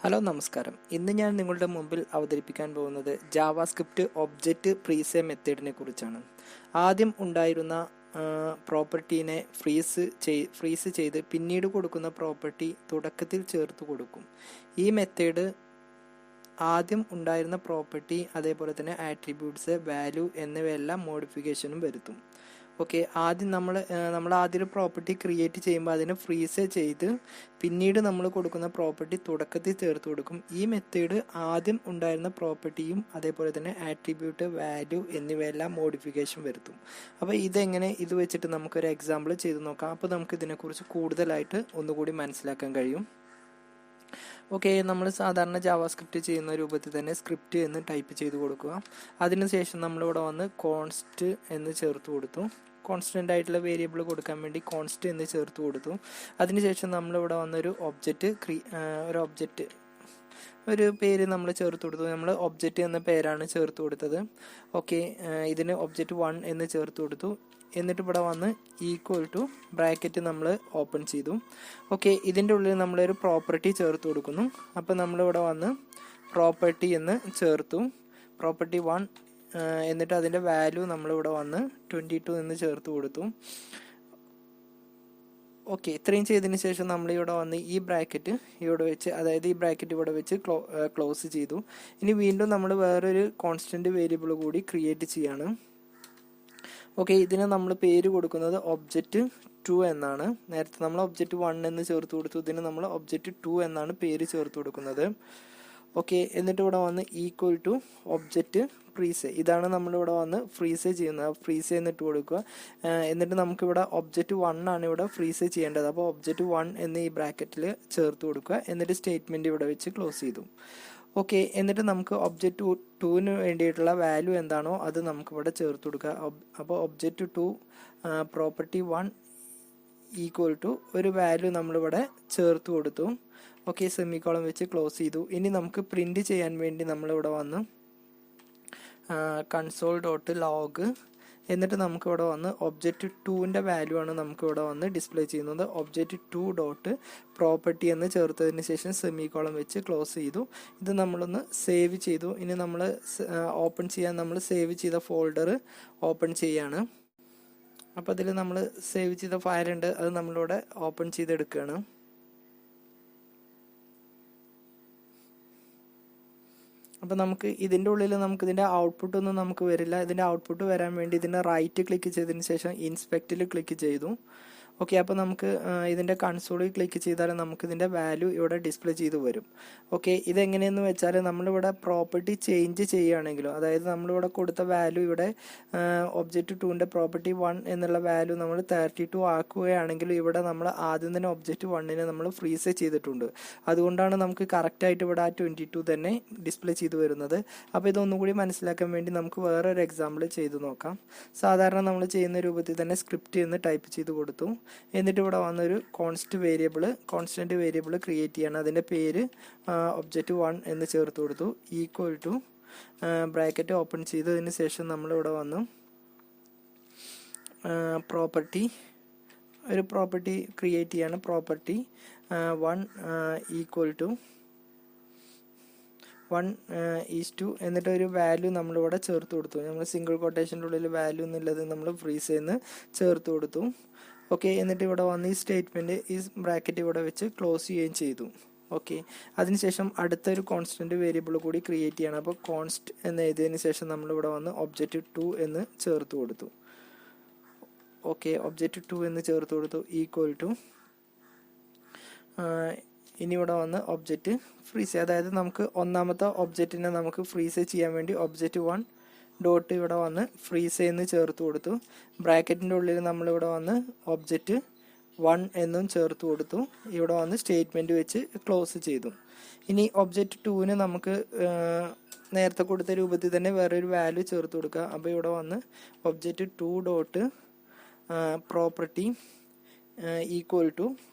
Hello നമസ്കാരം. ഇന്ന് ഞാൻ നിങ്ങളുടെ മുമ്പിൽ അവതരിപ്പിക്കാൻ പോകുന്നത് ജാവാസ്ക്രിപ്റ്റ് ഒബ്ജക്റ്റ് ഫ്രീസ് മെത്തേഡിനെ കുറിച്ചാണ്. ആദ്യം ഉണ്ടായിരുന്ന പ്രോപ്പർട്ടീനെ ഫ്രീസ് ചെയ്ത് പിന്നീട് കൊടുക്കുന്ന പ്രോപ്പർട്ടി തുടക്കത്തിൽ ചേർത്ത് കൊടുക്കും. ഈ മെത്തേഡ് ആദ്യം ഉണ്ടായിരുന്ന പ്രോപ്പർട്ടി അതേപോലെ തന്നെ ആട്രിബ്യൂട്ട്സ്, വാല്യൂ എന്നിവയെല്ലാം മോഡിഫിക്കേഷനും വരുത്തും. ഓക്കെ, ആദ്യം നമ്മൾ ആദ്യം ഒരു പ്രോപ്പർട്ടി ക്രിയേറ്റ് ചെയ്യുമ്പോൾ അതിനെ ഫ്രീസ് ചെയ്ത് പിന്നീട് നമ്മൾ കൊടുക്കുന്ന പ്രോപ്പർട്ടി തുടക്കത്തിൽ ചേർത്ത് കൊടുക്കും. ഈ മെത്തേഡ് ആദ്യം ഉണ്ടായിരുന്ന പ്രോപ്പർട്ടിയും അതേപോലെ തന്നെ ആട്രിബ്യൂട്ട്, വാല്യൂ എന്നിവയെല്ലാം മോഡിഫിക്കേഷൻ വരുത്തും. അപ്പോൾ ഇത് വെച്ചിട്ട് നമുക്കൊരു എക്സാമ്പിൾ ചെയ്ത് നോക്കാം. അപ്പോൾ നമുക്ക് ഇതിനെക്കുറിച്ച് കൂടുതലായിട്ട് ഒന്നുകൂടി മനസ്സിലാക്കാൻ കഴിയും. ഓക്കെ, നമ്മൾ സാധാരണ ജാവാസ്ക്രിപ്റ്റ് ചെയ്യുന്ന രൂപത്തിൽ തന്നെ സ്ക്രിപ്റ്റ് എന്ന് ടൈപ്പ് ചെയ്ത് കൊടുക്കുക. അതിനുശേഷം നമ്മളിവിടെ വന്ന് കോൺസ്റ്റ് എന്ന് ചേർത്ത് കൊടുത്തു. കോൺസ്റ്റൻ്റ് ആയിട്ടുള്ള വേരിയബിൾ കൊടുക്കാൻ വേണ്ടി കോൺസ്റ്റ് എന്ന് ചേർത്ത് കൊടുത്തു. അതിനുശേഷം നമ്മളിവിടെ വന്നൊരു ഒരു പേര് നമ്മൾ ചേർത്ത് കൊടുത്തു. നമ്മൾ ഒബ്ജക്റ്റ് എന്ന പേരാണ് ചേർത്ത് കൊടുത്തത്. ഓക്കെ, ഇതിന് ഒബ്ജക്റ്റ് 1 എന്ന് ചേർത്ത് കൊടുത്തു. എന്നിട്ട് ഇവിടെ വന്ന് ഈക്വൽ ടു ബ്രാക്കറ്റ് നമ്മൾ ഓപ്പൺ ചെയ്തു. ഓക്കെ, ഇതിൻ്റെ ഉള്ളിൽ നമ്മളൊരു പ്രോപ്പർട്ടി ചേർത്ത് കൊടുക്കുന്നു. അപ്പോൾ നമ്മളിവിടെ വന്ന് പ്രോപ്പർട്ടി എന്ന് ചേർത്തു, പ്രോപ്പർട്ടി 1. എന്നിട്ട് അതിൻ്റെ വാല്യൂ നമ്മളിവിടെ വന്ന് 22 എന്ന് ചേർത്ത് കൊടുത്തു. ഓക്കെ, ഇത്രയും ചെയ്തതിന് ശേഷം നമ്മളിവിടെ വന്ന് ഈ ബ്രാക്കറ്റ് ഇവിടെ വെച്ച്, അതായത് ഈ ബ്രാക്കറ്റ് ഇവിടെ വെച്ച് ക്ലോസ് ചെയ്തു. ഇനി വീണ്ടും നമ്മൾ വേറൊരു കോൺസ്റ്റൻറ്റ് വേരിയബിൾ കൂടി ക്രിയേറ്റ് ചെയ്യാണ്. ഓക്കെ, ഇതിന് നമ്മൾ പേര് കൊടുക്കുന്നത് ഒബ്ജക്റ്റ് 2 എന്നാണ്. നേരത്തെ നമ്മൾ ഒബ്ജക്റ്റ് 1 എന്ന് ചേർത്ത് കൊടുത്തു. ഇതിന് നമ്മൾ ഒബ്ജക്റ്റ് 2 എന്നാണ് പേര് ചേർത്ത് കൊടുക്കുന്നത്. ഓക്കെ, എന്നിട്ട് ഇവിടെ വന്ന് ഈക്വൽ ടു ഒബ്ജക്റ്റ് ഫ്രീസ്. ഇതാണ് നമ്മളിവിടെ വന്ന് ഫ്രീസ് ചെയ്യുന്നത്. ഫ്രീസ് എന്നിട്ട് കൊടുക്കുക. എന്നിട്ട് നമുക്കിവിടെ ഒബ്ജക്റ്റ് 1 ആണ് ഇവിടെ ഫ്രീസ് ചെയ്യേണ്ടത്. അപ്പോൾ ഒബ്ജക്റ്റ് 1 എന്ന് ഈ ബ്രാക്കറ്റിൽ ചേർത്ത് കൊടുക്കുക. എന്നിട്ട് സ്റ്റേറ്റ്മെൻറ്റ് ഇവിടെ വെച്ച് ക്ലോസ് ചെയ്തു. ഓക്കെ, എന്നിട്ട് നമുക്ക് ഒബ്ജക്റ്റ് 2ന് വേണ്ടിയിട്ടുള്ള വാല്യൂ എന്താണോ അത് നമുക്കിവിടെ ചേർത്ത് കൊടുക്കുക. അപ്പോൾ ഒബ്ജക്റ്റ് 2 പ്രോപ്പർട്ടി 1 ഈക്വൽ ടു ഒരു വാല്യൂ നമ്മളിവിടെ ചേർത്ത് കൊടുത്തു. ഓക്കെ, സെമിക്കോളം വെച്ച് ക്ലോസ് ചെയ്തു. ഇനി നമുക്ക് പ്രിന്റ് ചെയ്യാൻ വേണ്ടി നമ്മളിവിടെ വന്ന് console.log, എന്നിട്ട് നമുക്കിവിടെ വന്ന് ഒബ്ജക്റ്റ് 2ൻ്റെ വാല്യൂ ആണ് നമുക്കിവിടെ വന്ന് ഡിസ്പ്ലേ ചെയ്യുന്നത്. ഒബ്ജക്റ്റ് 2 പ്രോപ്പർട്ടി എന്ന് ചേർത്തതിന് ശേഷം സെമിക്കോളം വെച്ച് ക്ലോസ് ചെയ്തു. ഇത് നമ്മളൊന്ന് സേവ് ചെയ്തു. ഇനി നമ്മൾ ഓപ്പൺ ചെയ്യാൻ നമ്മൾ സേവ് ചെയ്ത ഫോൾഡർ ഓപ്പൺ ചെയ്യാണ്. അപ്പോൾ അതിൽ നമ്മൾ സേവ് ചെയ്ത ഫയലുണ്ട്, അത് നമ്മളിവിടെ ഓപ്പൺ ചെയ്തെടുക്കുകയാണ്. അപ്പോൾ നമുക്ക് ഇതിൻ്റെ ഉള്ളിൽ ഇതിൻ്റെ ഔട്ട്പുട്ടൊന്നും നമുക്ക് വരില്ല. ഇതിൻ്റെ ഔട്ട്പുട്ട് വരാൻ വേണ്ടി ഇതിനെ റൈറ്റ് ക്ലിക്ക് ചെയ്തതിന് ശേഷം ഇൻസ്പെക്റ്റിൽ ക്ലിക്ക് ചെയ്തു. ഓക്കെ, അപ്പോൾ നമുക്ക് ഇതിൻ്റെ കൺസോളിൽ ക്ലിക്ക് ചെയ്താൽ നമുക്കിതിൻ്റെ വാല്യൂ ഇവിടെ ഡിസ്പ്ലേ ചെയ്ത് വരും. ഓക്കെ, ഇതെങ്ങനെയെന്ന് വെച്ചാൽ നമ്മളിവിടെ പ്രോപ്പർട്ടി ചേഞ്ച് ചെയ്യുകയാണെങ്കിലോ, അതായത് നമ്മളിവിടെ കൊടുത്ത വാല്യൂ ഇവിടെ ഒബ്ജക്റ്റ് 2ൻ്റെ പ്രോപ്പർട്ടി 1 എന്നുള്ള വാല്യൂ നമ്മൾ 32 ആക്കുകയാണെങ്കിലും ഇവിടെ നമ്മൾ ആദ്യം തന്നെ ഒബ്ജക്റ്റ് 1നെ നമ്മൾ ഫ്രീസ് ചെയ്തിട്ടുണ്ട്. അതുകൊണ്ടാണ് നമുക്ക് കറക്റ്റായിട്ട് ഇവിടെ ആ 22 തന്നെ ഡിസ്പ്ലേ ചെയ്ത് വരുന്നത്. അപ്പോൾ ഇതൊന്നുകൂടി മനസ്സിലാക്കാൻ വേണ്ടി നമുക്ക് വേറൊരു എക്സാമ്പിൾ ചെയ്ത് നോക്കാം. സാധാരണ നമ്മൾ ചെയ്യുന്ന രൂപത്തിൽ തന്നെ സ്ക്രിപ്റ്റ് എന്ന് ടൈപ്പ് ചെയ്ത് കൊടുത്തു. എന്നിട്ട് ഇവിടെ വന്നൊരു കോൺസ്റ്റൻറ്റ് വേരിയബിൾ ക്രിയേറ്റ് ചെയ്യണം. അതിൻ്റെ പേര് ഒബ്ജക്റ്റ് 1 എന്ന് ചേർത്ത് കൊടുത്തു. ഈക്വൽ ടു ബ്രാക്കറ്റ് ഓപ്പൺ ചെയ്തതിന് ശേഷം നമ്മളിവിടെ വന്നു ഒരു പ്രോപ്പർട്ടി ക്രിയേറ്റ് ചെയ്യാണ്. പ്രോപ്പർട്ടി 1 ഈക്വൽ ടു 1:2 എന്നിട്ട് ഒരു വാല്യൂ നമ്മളിവിടെ ചേർത്ത് കൊടുത്തു. നമ്മൾ സിംഗിൾ കൊട്ടേഷൻ്റെ ഉള്ളിൽ വാല്യൂ എന്നുള്ളത് നമ്മൾ ഫ്രീസ് എന്ന് ചേർത്ത് കൊടുത്തു. ഓക്കെ, എന്നിട്ട് ഇവിടെ വന്ന് ഈ സ്റ്റേറ്റ്മെൻറ്റ് ഈ ബ്രാക്കറ്റ് ഇവിടെ വെച്ച് ക്ലോസ് ചെയ്യുകയും ചെയ്തു. ഓക്കെ, അതിനുശേഷം അടുത്തൊരു കോൺസ്റ്റൻറ്റ് വേരിയബിൾ കൂടി ക്രിയേറ്റ് ചെയ്യണം. അപ്പോൾ കോൺസ്റ്റ് എന്ന് എഴുതിയതിന് ശേഷം നമ്മളിവിടെ വന്ന് ഒബ്ജക്റ്റ് 2 എന്ന് ചേർത്ത് കൊടുത്തു. ഓക്കെ, ഒബ്ജക്റ്റ് 2 എന്ന് ചേർത്ത് കൊടുത്തു. ഈക്വൽ ടു ഇനി ഇവിടെ വന്ന് ഒബ്ജക്റ്റ് ഫ്രീസ്, അതായത് നമുക്ക് ഒന്നാമത്തെ ഒബ്ജക്റ്റിനെ നമുക്ക് ഫ്രീസ് ചെയ്യാൻ വേണ്ടി ഒബ്ജക്റ്റ് 1 ഡോട്ട് ഇവിടെ വന്ന് ഫ്രീസ് എന്ന് ചേർത്ത് കൊടുത്തു. ബ്രാക്കറ്റിൻ്റെ ഉള്ളിൽ നമ്മളിവിടെ വന്ന് ഒബ്ജക്റ്റ് 1 എന്നും ചേർത്ത് കൊടുത്തു. ഇവിടെ വന്ന് സ്റ്റേറ്റ്മെൻറ്റ് വെച്ച് ക്ലോസ് ചെയ്തു. ഇനി ഒബ്ജക്റ്റ് 2ന് നമുക്ക് നേരത്തെ കൊടുത്ത രൂപത്തിൽ തന്നെ വേറൊരു വാല്യൂ ചേർത്ത് കൊടുക്കുക. അപ്പോൾ ഇവിടെ വന്ന് object 2 dot property equal to,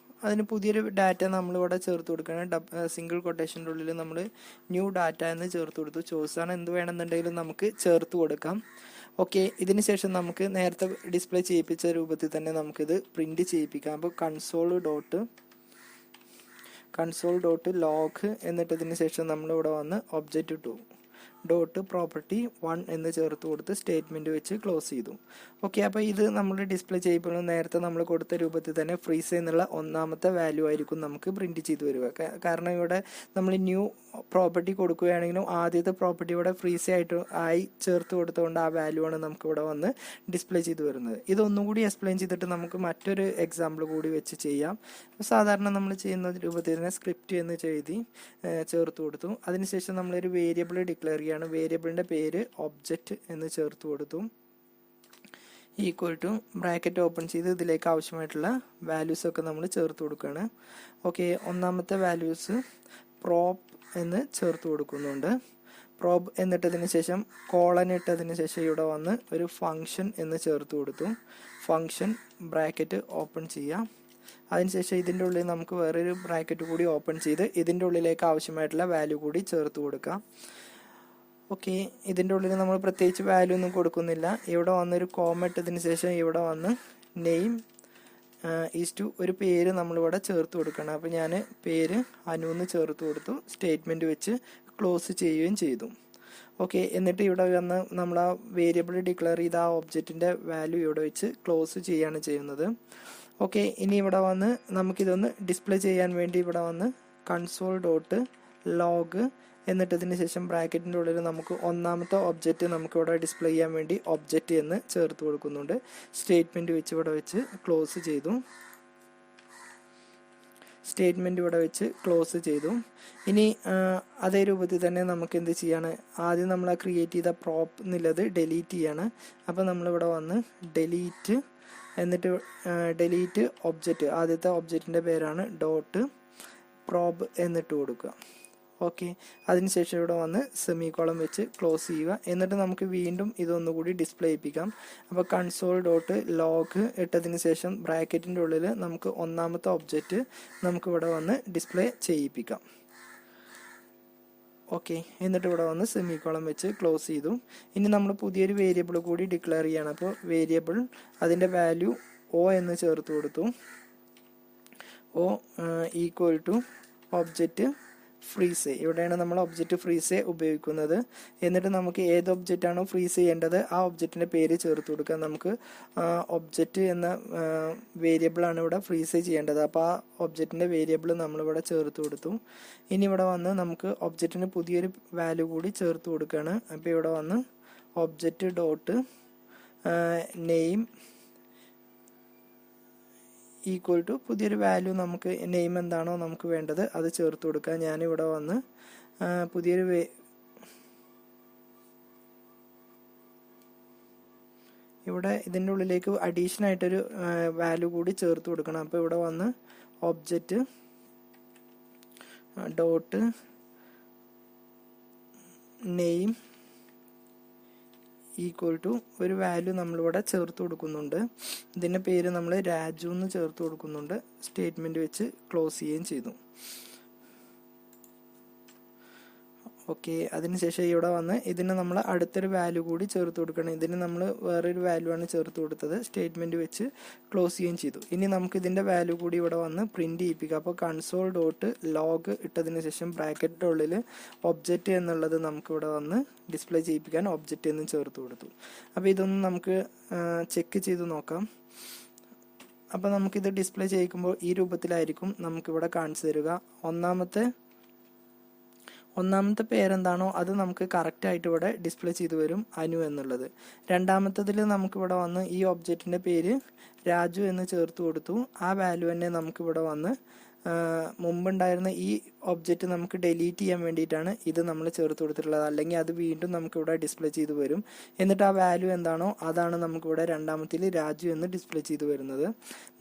അതിന് പുതിയൊരു ഡാറ്റ നമ്മളിവിടെ ചേർത്ത് കൊടുക്കുകയാണ്. സിംഗിൾ കൊട്ടേഷൻ്റെ ഉള്ളിൽ നമ്മൾ ന്യൂ ഡാറ്റ എന്ന് ചേർത്ത് കൊടുത്തു. ചോയ്സാണ്, എന്ത് വേണമെന്നുണ്ടെങ്കിലും നമുക്ക് ചേർത്ത് കൊടുക്കാം. ഓക്കെ, ഇതിന് ശേഷം നമുക്ക് നേരത്തെ ഡിസ്പ്ലേ ചെയ്യിപ്പിച്ച രൂപത്തിൽ തന്നെ നമുക്കിത് പ്രിന്റ് ചെയ്യിപ്പിക്കാം. അപ്പോൾ കൺസോൾ ഡോട്ട് ലോഗ് എന്നിട്ടതിന് ശേഷം നമ്മളിവിടെ വന്ന് object2 ഡോട്ട് പ്രോപ്പർട്ടി 1 എന്ന് ചേർത്ത് കൊടുത്ത് സ്റ്റേറ്റ്മെൻറ്റ് വെച്ച് ക്ലോസ് ചെയ്തു. ഓക്കെ, അപ്പോൾ ഇത് നമ്മൾ ഡിസ്പ്ലേ ചെയ്യുമ്പോൾ നേരത്തെ നമ്മൾ കൊടുത്ത രൂപത്തിൽ തന്നെ ഫ്രീസ് എന്നുള്ള ഒന്നാമത്തെ വാല്യൂ ആയിരിക്കും നമുക്ക് പ്രിൻറ്റ് ചെയ്ത് വരിക. കാരണം ഇവിടെ നമ്മൾ ന്യൂ പ്രോപ്പർട്ടി കൊടുക്കുകയാണെങ്കിലും ആദ്യത്തെ പ്രോപ്പർട്ടി ഇവിടെ ഫ്രീസ് ആയി ചേർത്ത് കൊടുത്തുകൊണ്ട് ആ വാല്യൂ ആണ് നമുക്ക് ഇവിടെ വന്ന് ഡിസ്പ്ലേ ചെയ്ത് വരുന്നത്. ഇതൊന്നും കൂടി എക്സ്പ്ലെയിൻ ചെയ്തിട്ട് നമുക്ക് മറ്റൊരു എക്സാമ്പിൾ കൂടി വെച്ച് ചെയ്യാം. സാധാരണ നമ്മൾ ചെയ്യുന്ന രൂപത്തിൽ തന്നെ സ്ക്രിപ്റ്റ് എന്ന് ചേർത്ത് കൊടുത്തു. അതിനുശേഷം നമ്മളൊരു വേരിയബിൾ ഡിക്ലെയർ ചെയ്യുകയാണ്. വേരിയബിളിൻ്റെ പേര് ഒബ്ജക്റ്റ് എന്ന് ചേർത്ത് കൊടുത്തു. ഈക്വൽ ടു ബ്രാക്കറ്റ് ഓപ്പൺ ചെയ്ത് ഇതിലേക്ക് ആവശ്യമായിട്ടുള്ള വാല്യൂസ് ഒക്കെ നമ്മൾ ചേർത്ത് കൊടുക്കുകയാണ്. ഓക്കെ, ഒന്നാമത്തെ വാല്യൂസ് പ്രോബ് എന്ന് ചേർത്ത് കൊടുക്കുന്നുണ്ട്. പ്രോബ് എന്നിട്ടതിന് ശേഷം കോളൻ ഇട്ടതിന് ശേഷം ഇവിടെ വന്ന് ഒരു ഫംഗ്ഷൻ എന്ന് ചേർത്ത് കൊടുത്തു. ഫംഗ്ഷൻ ബ്രാക്കറ്റ് ഓപ്പൺ ചെയ്യാം. അതിനുശേഷം ഇതിൻ്റെ ഉള്ളിൽ നമുക്ക് വേറൊരു ബ്രാക്കറ്റ് കൂടി ഓപ്പൺ ചെയ്ത് ഇതിൻ്റെ ഉള്ളിലേക്ക് ആവശ്യമായിട്ടുള്ള വാല്യൂ കൂടി ചേർത്ത് കൊടുക്കാം. ഓക്കെ, ഇതിൻ്റെ ഉള്ളിൽ നമ്മൾ പ്രത്യേകിച്ച് വാല്യൂ ഒന്നും കൊടുക്കുന്നില്ല. ഇവിടെ വന്നൊരു കോമ ഇട്ടതിന് ശേഷം ഇവിടെ വന്ന് നെയിം ഈസ് ഒരു പേര് നമ്മളിവിടെ ചേർത്ത് കൊടുക്കണം. അപ്പോൾ ഞാൻ പേര് അനു എന്ന് ചേർത്ത് കൊടുത്തു. സ്റ്റേറ്റ്മെൻറ്റ് വെച്ച് ക്ലോസ് ചെയ്യുകയും ചെയ്തു. ഓക്കെ, എന്നിട്ട് ഇവിടെ വന്ന് നമ്മൾ ആ വേരിയബിൾ ഡിക്ലെയർ ചെയ്ത ആ ഒബ്ജക്റ്റിൻ്റെ വാല്യൂ ഇവിടെ വെച്ച് ക്ലോസ് ചെയ്യുകയാണ് ചെയ്യുന്നത്. ഓക്കെ, ഇനി ഇവിടെ വന്ന് നമുക്കിതൊന്ന് ഡിസ്പ്ലേ ചെയ്യാൻ വേണ്ടി ഇവിടെ വന്ന് കൺസോൾ ഡോട്ട് ലോഗ് എന്നിട്ടതിന് ശേഷം ബ്രാക്കറ്റിൻ്റെ ഉള്ളിൽ നമുക്ക് ഒന്നാമത്തെ ഒബ്ജക്റ്റ് നമുക്കിവിടെ ഡിസ്പ്ലേ ചെയ്യാൻ വേണ്ടി ഒബ്ജക്റ്റ് എന്ന് ചേർത്ത് കൊടുക്കുന്നുണ്ട്. സ്റ്റേറ്റ്മെൻറ്റ് വെച്ച് ഇവിടെ വെച്ച് ക്ലോസ് ചെയ്തു. സ്റ്റേറ്റ്മെൻറ്റ് ഇവിടെ വെച്ച് ക്ലോസ് ചെയ്തു. ഇനി അതേ രൂപത്തിൽ തന്നെ നമുക്ക് എന്ത് ചെയ്യാണ്, ആദ്യം നമ്മൾ ആ ക്രിയേറ്റ് ചെയ്ത പ്രോപ്പ് എന്നുള്ളത് ഡിലീറ്റ് ചെയ്യാണ്. അപ്പോൾ നമ്മളിവിടെ വന്ന് ഡിലീറ്റ് എന്നിട്ട് ഡിലീറ്റ് ഒബ്ജക്റ്റ്, ആദ്യത്തെ ഒബ്ജക്റ്റിൻ്റെ പേരാണ് ഡോട്ട് പ്രോബ് എന്നിട്ട് കൊടുക്കുക. ഓക്കെ, അതിനുശേഷം ഇവിടെ വന്ന് സെമിക്കോളം വെച്ച് ക്ലോസ് ചെയ്യുക. എന്നിട്ട് നമുക്ക് വീണ്ടും ഇതൊന്നുകൂടി ഡിസ്പ്ലേ ചെയ്യിപ്പിക്കാം. അപ്പോൾ കൺസോൾ ഡോട്ട് ലോഗ് ഇട്ടതിന് ശേഷം ബ്രാക്കറ്റിൻ്റെ ഉള്ളിൽ നമുക്ക് ഒന്നാമത്തെ ഒബ്ജക്റ്റ് നമുക്കിവിടെ വന്ന് ഡിസ്പ്ലേ ചെയ്യിപ്പിക്കാം. ഓക്കെ, എന്നിട്ട് ഇവിടെ വന്ന് സെമിക്കോളം വെച്ച് ക്ലോസ് ചെയ്തു. ഇനി നമ്മൾ പുതിയൊരു വേരിയബിൾ കൂടി ഡിക്ലെയർ ചെയ്യണം. അപ്പോൾ വേരിയബിൾ അതിൻ്റെ വാല്യൂ ഒ എന്ന് ചേർത്ത് കൊടുത്തു. O equal to object freeze. ഇവിടെയാണ് നമ്മൾ ഒബ്ജക്റ്റ് ഫ്രീസ് ഉപയോഗിക്കുന്നത്. എന്നിട്ട് നമുക്ക് ഏത് ഒബ്ജക്റ്റ് ആണോ ഫ്രീസ് ചെയ്യേണ്ടത് ആ ഒബ്ജക്റ്റിൻ്റെ പേര് ചേർത്ത് കൊടുക്കുക. നമുക്ക് ഒബ്ജക്റ്റ് എന്ന വേരിയബിളാണ് ഇവിടെ ഫ്രീസ് ചെയ്യേണ്ടത്. അപ്പോൾ ആ ഒബ്ജക്റ്റിൻ്റെ വേരിയബിൾ നമ്മളിവിടെ ചേർത്ത് കൊടുത്തു. ഇനി ഇവിടെ വന്ന് നമുക്ക് ഒബ്ജക്റ്റിന് പുതിയൊരു വാല്യൂ കൂടി ചേർത്ത് കൊടുക്കുകയാണ്. അപ്പോൾ ഇവിടെ വന്ന് object dot name equal to പുതിയൊരു വാല്യൂ, നമുക്ക് നെയിം എന്താണോ നമുക്ക് വേണ്ടത് അത് ചേർത്ത് കൊടുക്കുക. ഞാനിവിടെ വന്ന് പുതിയൊരു ഇവിടെ ഇതിൻ്റെ ഉള്ളിലേക്ക് അഡീഷണൽ ആയിട്ടൊരു വാല്യൂ കൂടി ചേർത്ത് കൊടുക്കണം. അപ്പോൾ ഇവിടെ വന്ന് object dot name equal to ഒരു വാല്യൂ നമ്മളിവിടെ ചേർത്ത് കൊടുക്കുന്നുണ്ട്. ഇതിൻ്റെ പേര് നമ്മൾ രാജു എന്ന് ചേർത്ത് കൊടുക്കുന്നുണ്ട്. സ്റ്റേറ്റ്മെൻറ്റ് വെച്ച് ക്ലോസ് ചെയ്യുകയും ചെയ്തു. ഓക്കെ, അതിനുശേഷം ഇവിടെ വന്ന് ഇതിന് നമ്മൾ അടുത്തൊരു വാല്യൂ കൂടി ചേർത്ത് കൊടുക്കണം. ഇതിന് നമ്മൾ വേറൊരു വാല്യൂ ആണ് ചേർത്ത് കൊടുത്തത്. സ്റ്റേറ്റ്മെൻറ്റ് വെച്ച് ക്ലോസ് ചെയ്യുകയും ചെയ്തു. ഇനി നമുക്ക് ഇതിൻ്റെ വാല്യൂ കൂടി ഇവിടെ വന്ന് പ്രിൻറ്റ് ചെയ്യിപ്പിക്കാം. അപ്പോൾ കൺസോൾ ഡോട്ട് ലോഗ് ഇട്ടതിന് ശേഷം ബ്രാക്കറ്റിൻ്റെ ഉള്ളിൽ ഒബ്ജക്റ്റ് എന്നുള്ളത് നമുക്ക് ഇവിടെ വന്ന് ഡിസ്പ്ലേ ചെയ്യിപ്പിക്കാൻ ഒബ്ജക്റ്റ് എന്ന് ചേർത്ത് കൊടുത്തു. അപ്പോൾ ഇതൊന്ന് നമുക്ക് ചെക്ക് ചെയ്ത് നോക്കാം. അപ്പോൾ നമുക്കിത് ഡിസ്പ്ലേ ചെയ്യിക്കുമ്പോൾ ഈ രൂപത്തിലായിരിക്കും നമുക്കിവിടെ കാണിച്ചു തരിക. ഒന്നാമത്തെ പേരെന്താണോ അത് നമുക്ക് കറക്റ്റായിട്ട് ഇവിടെ ഡിസ്പ്ലേ ചെയ്ത് വരും, അനു എന്നുള്ളത്. രണ്ടാമത്തതിൽ നമുക്കിവിടെ വന്ന് ഈ ഒബ്ജക്റ്റിൻ്റെ പേര് രാജു എന്ന് ചേർത്ത് കൊടുത്തു. ആ വാല്യൂ തന്നെ നമുക്കിവിടെ വന്ന് മുമ്പുണ്ടായിരുന്ന ഈ ഒബ്ജക്റ്റ് നമുക്ക് ഡിലീറ്റ് ചെയ്യാൻ വേണ്ടിയിട്ടാണ് ഇത് നമ്മൾ ചേർത്ത് കൊടുത്തിട്ടുള്ളത്. അല്ലെങ്കിൽ അത് വീണ്ടും നമുക്കിവിടെ ഡിസ്പ്ലേ ചെയ്ത് വരും. എന്നിട്ട് ആ വാല്യൂ എന്താണോ അതാണ് നമുക്കിവിടെ രണ്ടാമത്തിൽ രാജു എന്ന് ഡിസ്പ്ലേ ചെയ്ത് വരുന്നത്.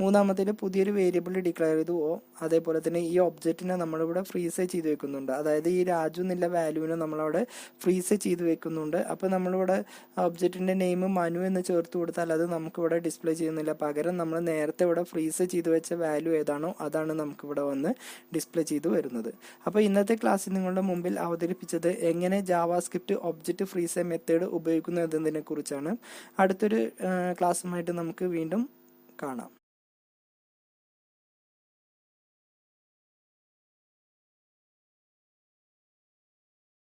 മൂന്നാമത്തിൽ പുതിയൊരു വേരിയബിൾ ഡിക്ലെയർ ചെയ്തു ഓ. അതേപോലെ തന്നെ ഈ ഒബ്ജക്റ്റിനെ നമ്മളിവിടെ ഫ്രീസ് ചെയ്ത് വെക്കുന്നുണ്ട്. അതായത് ഈ രാജു എന്നുള്ള വാല്യൂവിനെ നമ്മളവിടെ ഫ്രീസ് ചെയ്ത് വെക്കുന്നുണ്ട്. അപ്പോൾ നമ്മളിവിടെ ഒബ്ജക്റ്റിൻ്റെ നെയിം മനു എന്ന് ചേർത്ത് കൊടുത്താൽ അത് നമുക്കിവിടെ ഡിസ്പ്ലേ ചെയ്യുന്നില്ല. പകരം നമ്മൾ നേരത്തെ ഇവിടെ ഫ്രീസ് ചെയ്ത് വെച്ച വാല്യൂ ഏതാണോ അതാണ് നമുക്കിവിടെ വന്ന് ഡിസ്പ്ലേ ചെയ്ത് വരുന്നത്. അപ്പോൾ ഇന്നത്തെ ക്ലാസ്സിൽ നിങ്ങളുടെ മുമ്പിൽ അവതരിപ്പിച്ചത് എങ്ങനെ ജാവാസ്ക്രിപ്റ്റ് ഒബ്ജക്റ്റ് ഫ്രീസ് മെത്തേഡ് ഉപയോഗിക്കുന്നു എന്നതിനെ കുറിച്ചാണ്. അടുത്തൊരു ക്ലാസ്സുമായിട്ട് നമുക്ക് വീണ്ടും കാണാം.